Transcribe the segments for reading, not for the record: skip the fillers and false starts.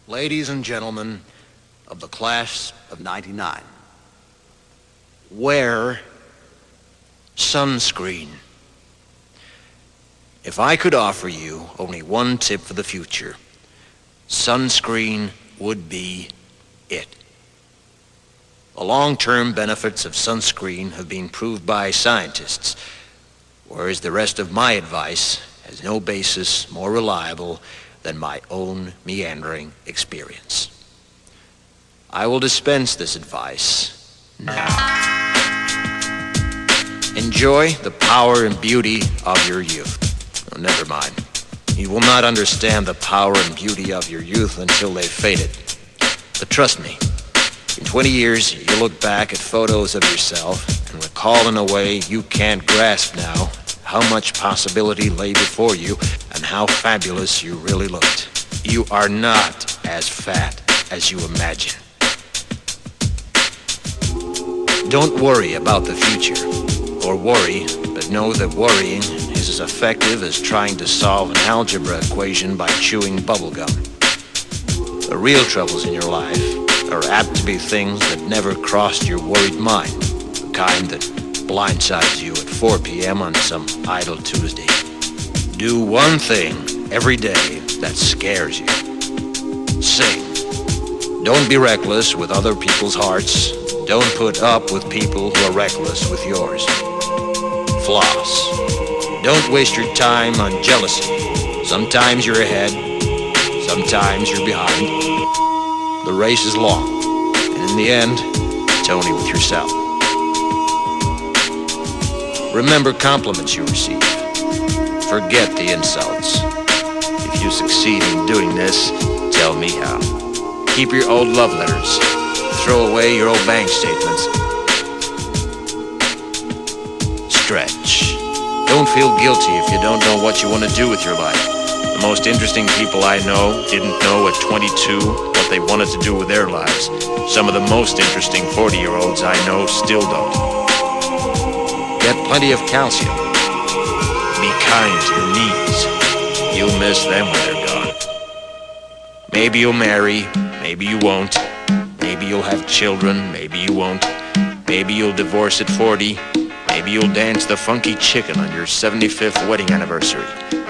Ladies and gentlemen of the class of '99, wear sunscreen. If I could offer you only one tip for the future, sunscreen would be it. The long-term benefits of sunscreen have been proved by scientists, whereas the rest of my advice has no basis more reliable than my own meandering experience. I will dispense this advice now. Enjoy the power and beauty of your youth. Oh, never mind. You will not understand the power and beauty of your youth until they've faded. But trust me, in 20 years, you'll look back at photos of yourself and recall in a way you can't grasp now how much possibility lay before you and how fabulous you really looked. You are not as fat as you imagine. Don't worry about the future, or worry, but know that worrying is as effective as trying to solve an algebra equation by chewing bubble gum. The real troubles in your life are apt to be things that never crossed your worried mind, the kind that blindsides you at 4 p.m. on some idle Tuesday. Do one thing every day that scares you. Sing. Don't be reckless with other people's hearts. Don't put up with people who are reckless with yours. Floss. Don't waste your time on jealousy. Sometimes you're ahead, sometimes you're behind. The race is long, and in the end, it's only with yourself. Remember compliments you receive. Forget the insults. If you succeed in doing this, tell me how. Keep your old love letters. Throw away your old bank statements. Stretch. Don't feel guilty if you don't know what you want to do with your life. The most interesting people I know didn't know at 22 what they wanted to do with their lives. Some of the most interesting 40-year-olds I know still don't. Get plenty of calcium. Be kind to your knees. You'll miss them when they're gone. Maybe you'll marry, maybe you won't. Maybe you'll have children, maybe you won't. Maybe you'll divorce at 40. Maybe you'll dance the funky chicken on your 75th wedding anniversary.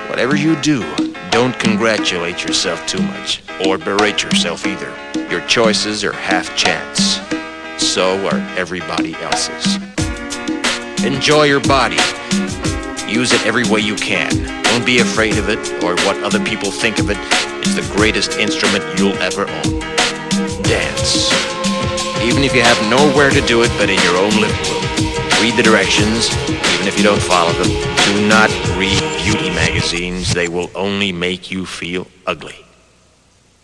Whatever you do, don't congratulate yourself too much, or berate yourself either. Your choices are half chance. So are everybody else's. Enjoy your body. Use it every way you can. Don't be afraid of it or what other people think of it. It's the greatest instrument you'll ever own. Dance. Even if you have nowhere to do it but in your own living room. Read the directions, even if you don't follow them. Do not read beauty magazines. They will only make you feel ugly.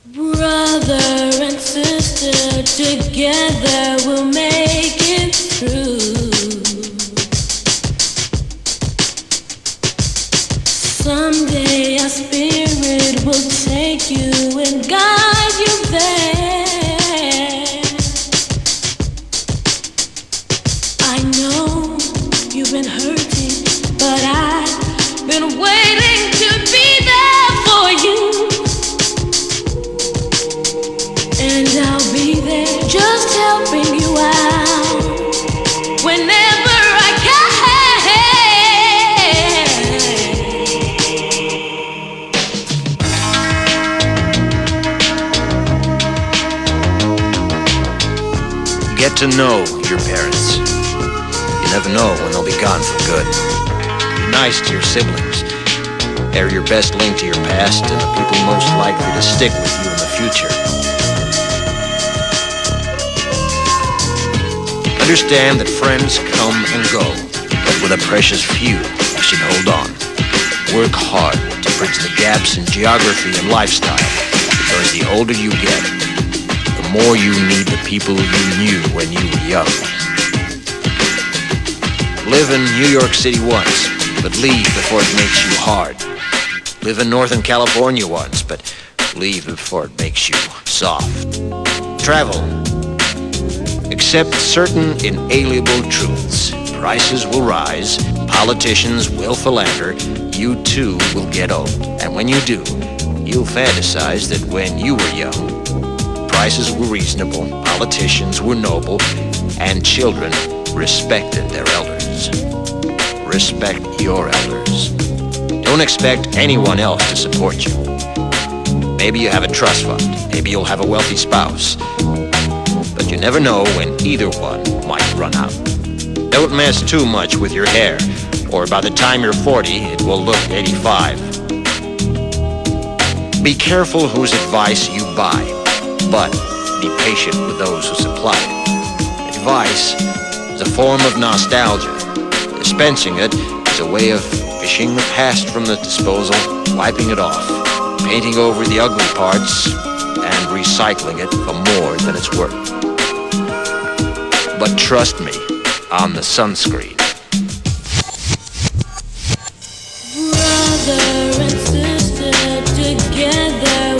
Brother and sister, together we'll make it through. Someday our spirit will take you and guide you there. I know you've been hurting, but I've been waiting to be there for you. And I'll be there just helping you out whenever I can. Get to know your parents. You never know when they'll be gone for good. Be nice to your siblings. They're your best link to your past and the people most likely to stick with you in the future. Understand that friends come and go, but with a precious few, you should hold on. Work hard to bridge the gaps in geography and lifestyle, because the older you get, the more you need the people you knew when you were young. Live in New York City once, but leave before it makes you hard. Live in Northern California once, but leave before it makes you soft. Travel. Accept certain inalienable truths. Prices will rise, politicians will philander, you too will get old. And when you do, you'll fantasize that when you were young, sacrifices were reasonable, politicians were noble, and children respected their elders. Respect your elders. Don't expect anyone else to support you. Maybe you have a trust fund, maybe you'll have a wealthy spouse, but you never know when either one might run out. Don't mess too much with your hair, or by the time you're 40, it will look 85. Be careful whose advice you buy, but be patient with those who supply it. Advice is a form of nostalgia. Dispensing it is a way of fishing the past from the disposal, wiping it off, painting over the ugly parts, and recycling it for more than it's worth. But trust me on the sunscreen. Brother and sister together.